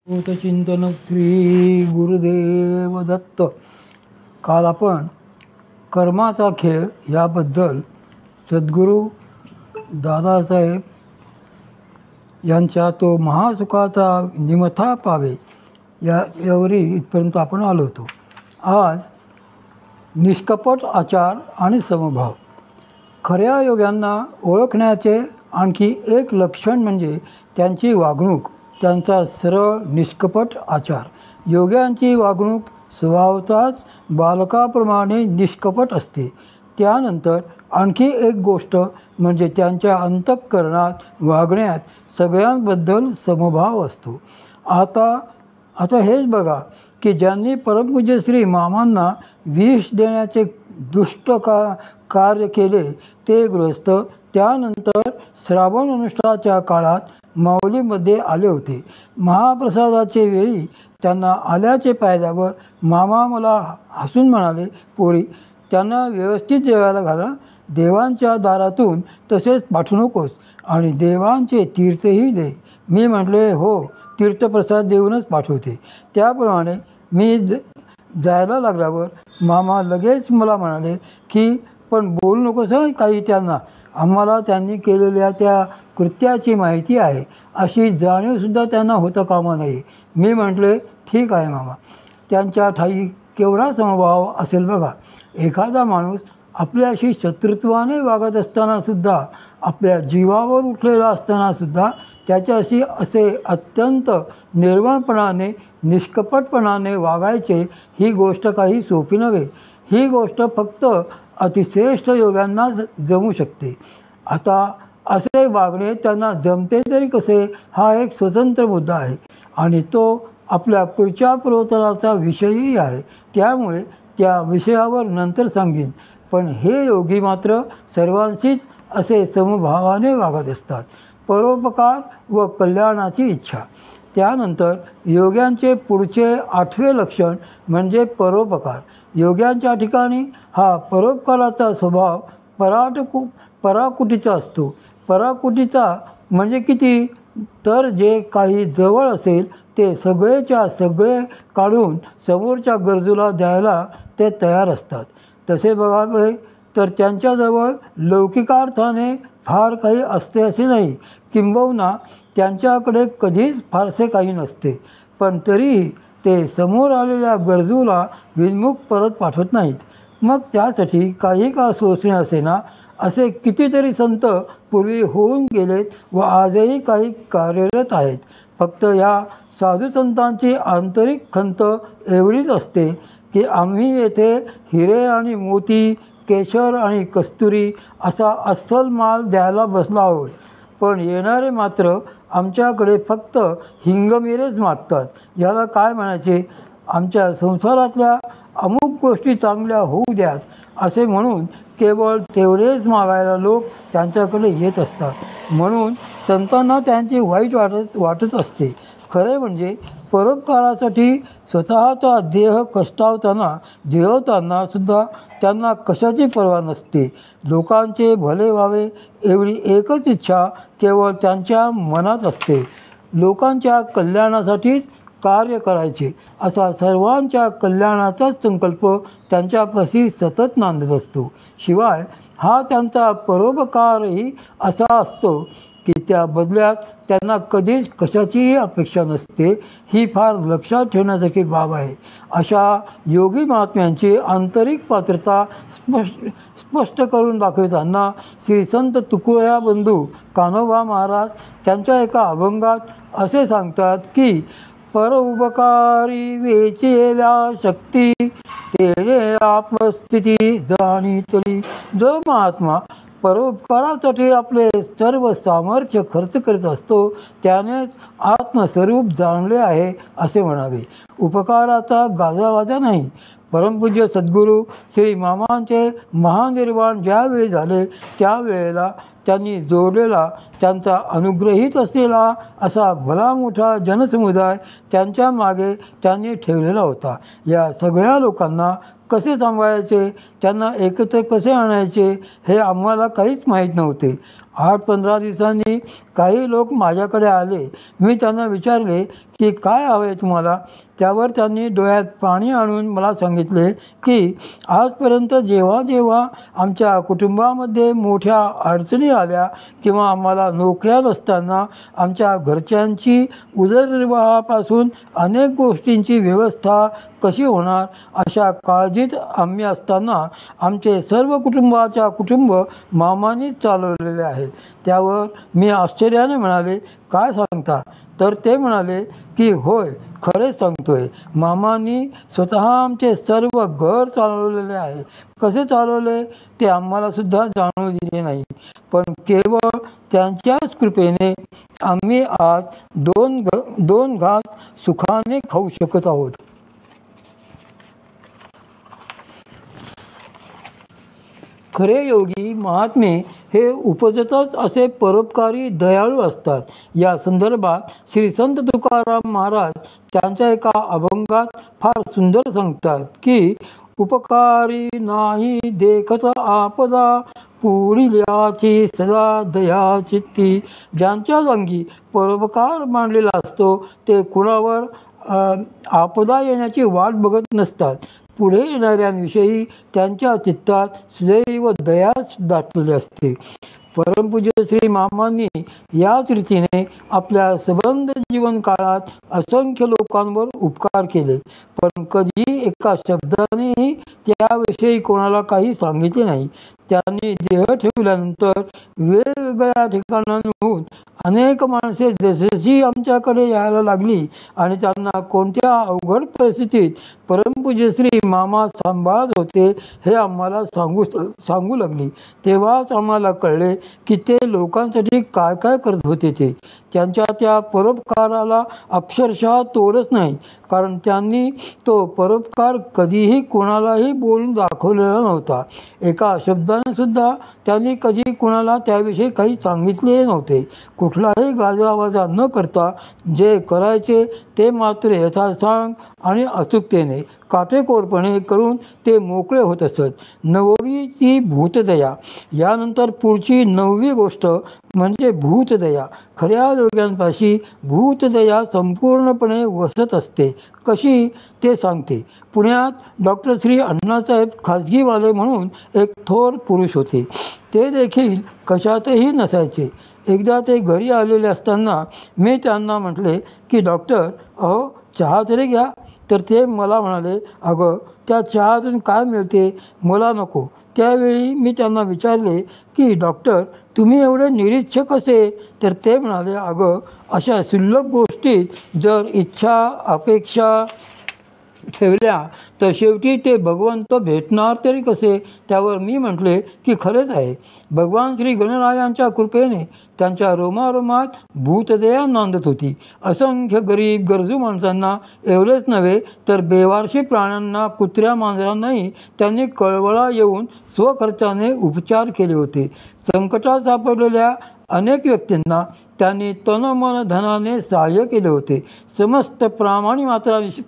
चिंतन श्री गुरुदेव दत्त. काल आपण कर्माचा खेळ याबद्दल सद्गुरू दादासाहेब यांच्या तो महासुखाचा निमथा पावे यावरी इथपर्यंत आपण आलो होतो. आज निष्कपट आचार आणि समभाव. खऱ्या योग्यांना ओळखण्याचे आणखी एक लक्षण म्हणजे त्यांची वागणूक, त्यांचा सरळ निष्कपट आचार. योग्यांची वागणूक स्वभावताच बालकाप्रमाणे निष्कपट असते. त्यानंतर आणखी एक गोष्ट म्हणजे त्यांच्या अंतःकरणात, वागण्यात सगळ्यांबद्दल समभाव असतो. आता हेच बघा की ज्यांनी परमपूज्य श्री मामांना विष देण्याचे दुष्ट कार्य केले ते गृहस्थ त्यानंतर श्रावण अनुष्ठानाच्या काळात माऊलीमध्ये आले होते. महाप्रसादाचे वेळी त्यांना आल्याचे पाहिल्यावर मामा मला हसून म्हणाले, पोरी त्यांना व्यवस्थित जेवायला घाला, देवांच्या दारातून तसेच पाठवू नकोस आणि देवांचे तीर्थही दे. मी म्हटले हो, तीर्थप्रसाद देऊनच पाठवते. त्याप्रमाणे मी जायला लागल्यावर मामा लगेच मला म्हणाले की पण बोलू नकोस काही त्यांना, आम्हाला त्यांनी केलेल्या त्या कृत्याची माहिती आहे अशी जाणीवसुद्धा त्यांना होता कामा नये. मी म्हटले ठीक आहे मामा. त्यांच्या ठाई केवढा समभाव असेल बघा. एखादा माणूस आपल्याशी शत्रुत्वाने वागत असतानासुद्धा, आपल्या जीवावर उठलेला असतानासुद्धा त्याच्याशी असे अत्यंत निर्मळपणाने निष्कपटपणाने वागायचे, ही गोष्ट काही सोपी नव्हे. ही गोष्ट फक्त अतिश्रेष्ठ योग्यांनाच जमू शकते. आता असे वागणे त्यांना जमते तरी कसे, हा एक स्वतंत्र मुद्दा आहे आणि तो आपल्या पुढच्या प्रवचनाचा विषयही आहे. त्यामुळे त्या विषयावर नंतर सांगेन. पण हे योगी मात्र सर्वांशीच असे समभावाने वागत असतात. परोपकार व कल्याणाची इच्छा. त्यानंतर योग्यांचे पुढचे 8वे लक्षण म्हणजे परोपकार. योग्यांच्या ठिकाणी हा परोपकाराचा स्वभाव पराकुटीचा असतो. पराकुटीचा म्हणजे किती, तर जे काही जवळ असेल ते सगळेच्या सगळे काढून समोरच्या गरजूला द्यायला ते तयार असतात. तसे बघावे तर त्यांच्याजवळ लौकिकार्थाने फार काही असते असे नाही, किंबहुना त्यांच्याकडे कधीच फारसे काही नसते. पण तरीही ते समोर आलेल्या गरजूला विनमुख परत पाठवत नाहीत. मग त्यासाठी काही का सोसणे असेना असे कितीतरी संत पूर्वी होऊन गेलेत व आजही काही कार्यरत आहेत. फक्त या साधुसंतांची आंतरिक खंत एवढीच असते की आम्ही येथे हिरे आणि मोती, केशर आणि कस्तुरी असा अस्सल माल द्यायला बसलो आहोत, पण येणारे मात्र आमच्याकडे फक्त हिंगमिरेच मागतात. याला काय म्हणायचे, आमच्या संसारातल्या अमुक गोष्टी चांगल्या होऊ द्यात असे म्हणून केवळ तेवढेच मागायला लोक त्यांच्याकडे येत असतात. म्हणून संतांना त्यांची वाईट वाटत असते. खरे म्हणजे परोपकारासाठी स्वतःचा देह कष्टावताना जिरवताना सुद्धा त्यांना कशाची पर्वा नसते. लोकांचे भले व्हावे एवढी एकच इच्छा केवळ त्यांच्या मनात असते. लोकांच्या कल्याणासाठीच कार्य करायचे असा सर्वांच्या कल्याणाचाच संकल्प त्यांच्यापाशी सतत नांदत असतो. शिवाय हा त्यांचा परोपकारही असा असतो की त्या बदल्यात त्यांना कधीच कशाचीही अपेक्षा नसते. ही फार लक्षात ठेवण्यासारखी बाब आहे. अशा योगी महात्म्यांची आंतरिक पात्रता स्पष्ट करून दाखवताना श्री संत तुकोया बंधू कान्होबा महाराज त्यांच्या एका अभंगात असे सांगतात की परोपकारी वेचेल्या शक्ती तेने आत्मस्थिती जाणीतली. जो महात्मा परोपकारासाठी आपले सर्व सामर्थ्य खर्च करीत असतो त्यानेच आत्मस्वरूप जाणले आहे असे म्हणावे. उपकाराचा गाजावाजा नाही. परमपूज्य सद्गुरू श्री मामांचे महानिर्वाण ज्यावेळी झाले त्यावेळेला त्यांनी जोडलेला, त्यांचा अनुग्रहित असलेला असा भला मोठा जनसमुदाय त्यांच्या मागे त्यांनी ठेवलेला होता. या सगळ्या लोकांना कसे सांभाळायचे, त्यांना एकत्र कसे आणायचे हे आम्हाला काहीच माहीत नव्हते. 8-15 दिवसांनी काही लोक माझ्याकडे आले. मी त्यांना विचारले की काय हवे तुम्हाला. त्यावर त्यांनी डोळ्यात पाणी आणून मला सांगितले की आजपर्यंत जेव्हा जेव्हा आमच्या कुटुंबामध्ये मोठ्या अडचणी आल्या किंवा आम्हाला नोकऱ्या नसताना आमच्या घरच्यांची उदरनिर्वाहापासून अनेक गोष्टींची व्यवस्था कशी होणार अशा काळजीत आम्ही असताना आमचे सर्व कुटुंब मामानीच चालवलेले आहे. त्यावर मी आश्चर्याने म्हणाले, काय सांगता. तर ते म्हणाले की होय, खरेच सांगतोय. मामांनी स्वतः आमचे सर्व घर चालवलेले आहे. कसे चालवले ते आम्हाला सुद्धा जाणू दिले नाही, पण केवळ त्यांच्याच कृपेने आम्ही आज दोन घास सुखाने खाऊ शकत आहोत. खरे योगी महात्मे हे उपजतच असे परोपकारी दयाळू असतात. या संदर्भात श्री संत तुकाराम महाराज त्यांच्या एका अभंगात फार सुंदर सांगतात की उपकारी नाही देखत आपदा, पुढिल्याची सदा दया चित्ती. ज्यांच्या अंगी परोपकार मांडलेला असतो ते कुणावर आपदा येण्याची वाट बघत नसतात. पुढे येणाऱ्यांविषयी त्यांच्या चित्तात सदैव दयाच दाटलेली असते. परमपूज्य श्री मामांनी याच रीतीने आपल्या संबंध जीवन काळात असंख्य लोकांवर उपकार केले, पण कधी एका शब्दानेही त्याविषयी कोणाला काही सांगितले नाही. त्यांनी देह ठेवल्यानंतर वेगवेगळ्या ठिकाणांहून अनेक माणसे जसजशी आमच्याकडे यायला लागली आणि त्यांना कोणत्या अवघड परिस्थितीत परमपूज्य श्री मामा सांभाळत होते हे आम्हाला सांगू लागली, तेव्हाच आम्हाला कळले की ते लोकांसाठी काय काय करत होते ते. त्यांच्या त्या परोपकाराला अक्षरशः तोडच नाही, कारण त्यांनी तो परोपकार कधीही कोणालाही बोलून दाखवलेला नव्हता. एका शब्दाने सुद्धा त्यांनी कधी कुणाला त्याविषयी काही सांगितले नव्हते. कुठलाही गाजावाजा न करता जे करायचे ते मात्र यथासांग आणि अचूकतेने काटेकोरपणे करून ते मोकळे होत असत. 9वी ती भूतदया. यानंतर पुढची 9वी गोष्ट म्हणजे भूतदया. खऱ्या योग्यांपाशी भूतदया संपूर्णपणे वसत असते. कशी ते सांगते. पुण्यात डॉक्टर श्री अण्णासाहेब खाजगीवाले म्हणून एक थोर पुरुष होते. ते देखील कशातही नसायचे. एकदा ते घरी आलेले असताना मी त्यांना म्हटले की डॉक्टर, अहो चहा तरी घ्या. तर ते मला म्हणाले, अगं त्या चहातून काय मिळते, मला नको. त्यावेळी मी त्यांना विचारले की डॉक्टर, तुम्ही एवढे निरीच्छ कसे. तर ते म्हणाले, अगं अशा क्षुल्लक गोष्टीत जर इच्छा अपेक्षा ठेवल्या तर शेवटी ते भगवंत भेटणार तरी कसे. त्यावर मी म्हटले की खरेच आहे. भगवान श्री गणरायांच्या कृपेने त्यांच्या रोमारोमात भूतदया नांदत होती. असंख्य गरीब गरजू माणसांना एवढेच नव्हे तर बेवारशी प्राण्यांना, कुत्र्या मांजरांनाही त्यांनी कळवळा येऊन स्वखर्चाने उपचार केले होते. संकटात सापडलेल्या अनेक व्यक्तींना त्यांनी तन-मन धनाने सहाय्य केले होते. समस्त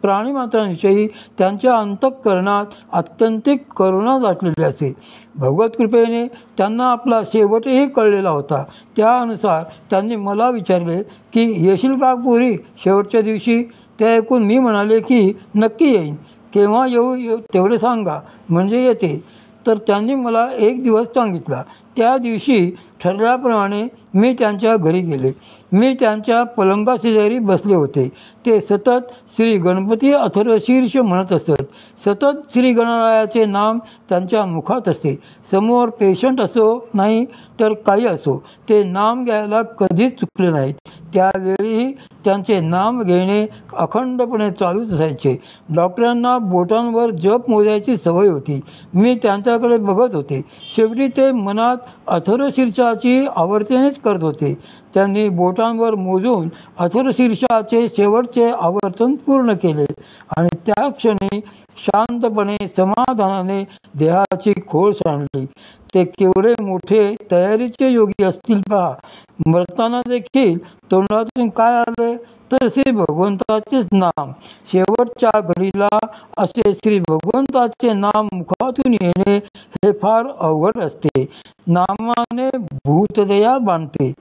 प्राणीमात्रांविषयी त्यांच्या अंतःकरणात आत्यंतिक करुणा दाटलेली असे. भगवत कृपेने त्यांना आपला शेवटही कळलेला होता. त्यानुसार त्यांनी मला विचारले की येशील का पुरी शेवटच्या दिवशी. ते ऐकून मी म्हणाले की नक्की येईन. केव्हा येऊ तेवढे सांगा म्हणजे येते. तर त्यांनी मला एक दिवस सांगितला. त्या दिवशी ठरल्याप्रमाणे मी त्यांच्या घरी गेले. मी त्यांच्या पलंगाशेजारी बसले होते. ते सतत श्री गणपती अथर्वशीर्ष म्हणत असत. सतत श्री गणरायाचे नाम त्यांच्या मुखात असे. समोर पेशंट असो नाही तर काही असो, ते नाम घ्यायला कधीच चुकले नाहीत. त्यावेळीही त्यांचे नाम घेणे अखंडपणे चालूच असायचे. डॉक्टरांना बोटांवर जप मोजायची सवय होती. मी त्यांच्याकडे बघत होते. शेवटी ते मनात अथर्वशीर्षाची आवर्तनेच करत होते. त्यांनी बोटांवर मोजून अथर्वशीर्षाचे शेवटचे आवर्तन पूर्ण केले आणि त्या क्षणी शांतपणे समाधानाने देहाची खोल सांडली. ते केवढे मोठे तयारीचे योगी असतील पहा. मरताना देखील तोंडातून काय आले तर श्री भगवंताचेच नाम. शेवटच्या घडीला असे श्री भगवंताचे नाम मुखातून येणे हे फार अवघड असते. नामाने भूतदया बांधते.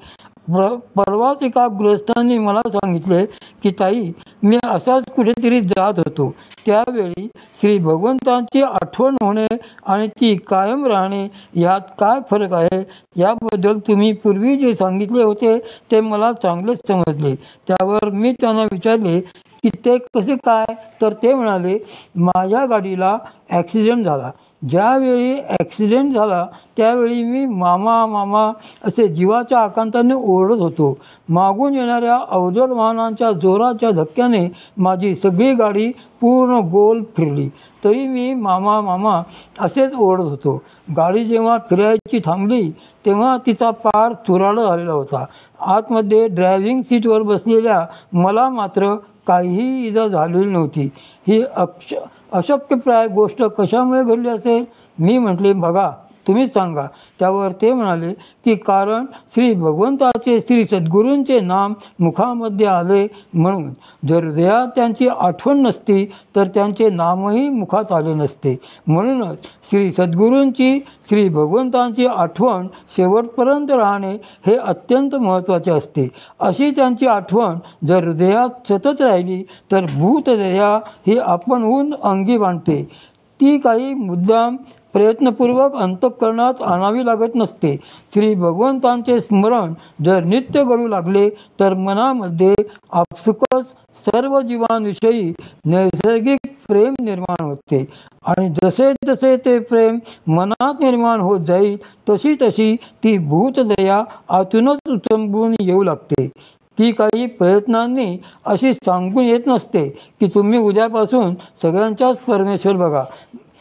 परवाच एका गृहस्थांनी मला सांगितले की ताई, मी असाच कुठेतरी जात होतो, त्यावेळी श्री भगवंतांची आठवण होणे आणि ती कायम राहणे यात काय फरक आहे याबद्दल तुम्ही पूर्वी जे सांगितले होते ते मला चांगलेच समजले. त्यावर मी त्यांना विचारले की ते कसे काय, तर ते म्हणाले, माझ्या गाडीला ॲक्सिडेंट झाला. ज्यावेळी ॲक्सिडेंट झाला त्यावेळी मी मामा मामा असे जीवाच्या आकांताने ओरडत होतो. मागून येणाऱ्या अवजड वाहनांच्या जोराच्या धक्क्याने माझी सगळी गाडी पूर्ण गोल फिरली, तरी मी मामा मामा असेच ओरडत होतो. गाडी जेव्हा फिरायची थांबली तेव्हा तिचा पार चुराडा झालेला होता. आतमध्ये ड्रायव्हिंग सीटवर बसलेल्या मला मात्र काहीही इजा झालेली नव्हती. ही अशक्यप्राय गोष्ट कशामुळे घडली असेल? मी म्हटले, बघा तुम्हीच सांगा. त्यावर ते म्हणाले की कारण श्री भगवंताचे, श्री सद्गुरूंचे नाम मुखामध्ये आले म्हणून. जर हृदयात त्यांची आठवण नसती तर त्यांचे नामही मुखात आले नसते. म्हणूनच श्री सद्गुरूंची, श्री भगवंतांची आठवण शेवटपर्यंत राहणे हे अत्यंत महत्त्वाचे असते. अशी त्यांची आठवण जर हृदयात सतत राहिली तर भूतदया ही आपणहून अंगी बांधते. ती काही मुद्दाम प्रयत्नपूर्वक अंतःकरणात आणावी लागत नसते. श्री भगवंतांचे स्मरण जर नित्य घडू लागले तर मनामध्ये आपसुकच सर्व जीवांविषयी नैसर्गिक प्रेम निर्माण होते आणि जसे जसे ते प्रेम मनात निर्माण होत जाईल तशी तशी ती भूतदया आतूनच उचंबून येऊ लागते. ती काही प्रयत्नांनी अशी सांगून येत नसते की तुम्ही उद्यापासून सगळ्यांच्याच परमेश्वर बघा.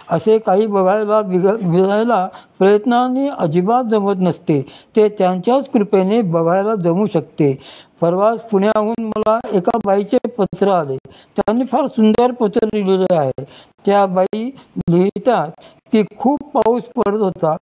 असे काही बघायला प्रयत्नांनी अजिबात जमत नसते. ते त्यांच्याच कृपेने बघायला जमू शकते. परवाच पुण्याहून मला एका बाईचे पत्र आले. त्यांनी फार सुंदर पत्र लिहिलेले आहे. त्या बाई लिहितात की खूप पाऊस पडत होता.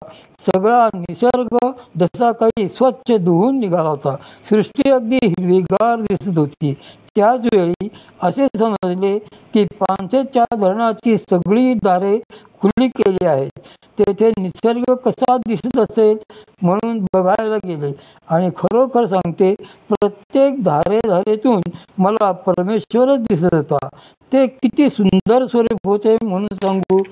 सगळा निसर्ग जसा काही स्वच्छ धुवून निघाला होता. सृष्टी अगदी हिरवीगार दिसत होती. त्याच वेळी असे समजले की पानसेच्या धरणाची सगळी दारे खुली केली आहेत. तेथे निसर्ग कसा दिसत असेल म्हणून बघायला गेले आणि खरोखर सांगते, प्रत्येक धारेतून मला परमेश्वरच दिसत होता. ते किती सुंदर स्वरूप होते म्हणून सांगू.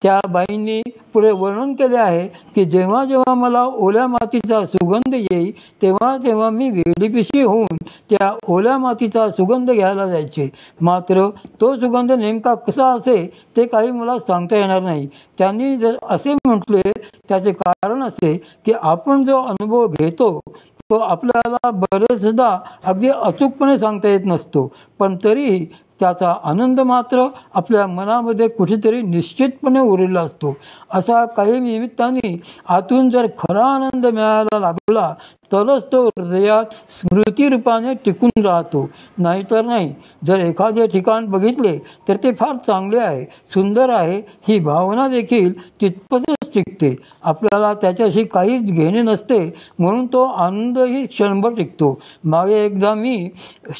त्या बाईंनी पुढे वर्णन केले आहे की जेव्हा जेव्हा मला ओल्या मातीचा सुगंध येई तेव्हा तेव्हा मी वेडीपिशी होऊन त्या ओल्या मातीचा सुगंध घ्यायला जायचे. मात्र तो सुगंध नेमका कसा असे ते काही मला सांगता येणार नाही. त्यांनी जर असे म्हटले त्याचे कारण असे की आपण जो अनुभव घेतो तो आपल्याला बरेचदा अगदी अचूकपणे सांगता येत नसतो, पण तरीही त्याचा आनंद मात्र आपल्या मनामध्ये कुठेतरी निश्चितपणे उरलेला असतो. असा काही निमित्ताने आतून जर खरा आनंद मिळायला लागला तरच तो हृदयात स्मृतिरूपाने टिकून राहतो, नाहीतर नाही. जर एखादे ठिकाण बघितले तर ते फार चांगले आहे, सुंदर आहे, ही भावना देखील तितपतच टिकते. आपल्याला त्याच्याशी काहीच घेणे नसते म्हणून तो आनंदही क्षणभर टिकतो. मागे एकदा मी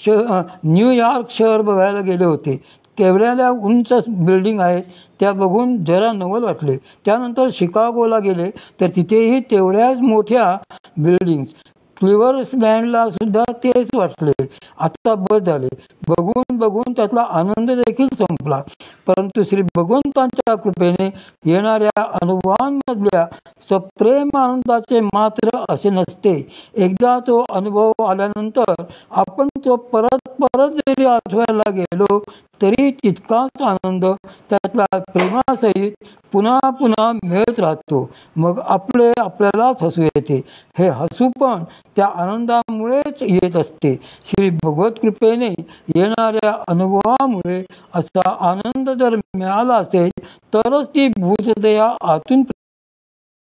न्यूयॉर्क शहर बघायला गेले होते. केवढ्या उंच बिल्डिंग आहेत त्या बघून जरा नवल वाटले. त्यानंतर शिकागोला गेले तर तिथेही तेवढ्याच मोठ्या बिल्डिंग्स. क्लिव्हलँडला सुद्धा तेच वाटले. आता बस झाले. बघून बघून त्यातला आनंद देखील संपला. परंतु श्री भगवंतांच्या कृपेने येणाऱ्या अनुभवांमधल्या सप्रेम आनंदाचे मात्र असे नसते. एकदा तो अनुभव आल्यानंतर आपण तो परत परत जरी आठवायला गेलो तरी तितकाच आनंद त्यातला प्रेमासहित पुन्हा पुन्हा मिळत राहतो. मग आपल्यालाच हसू येते. हे हसू पण त्या आनंदामुळेच येत असते. श्री भगवत कृपेने येणाऱ्या अनुभवामुळे असा आनंद जर मिळाला असेल तरच ती भूतदया आतून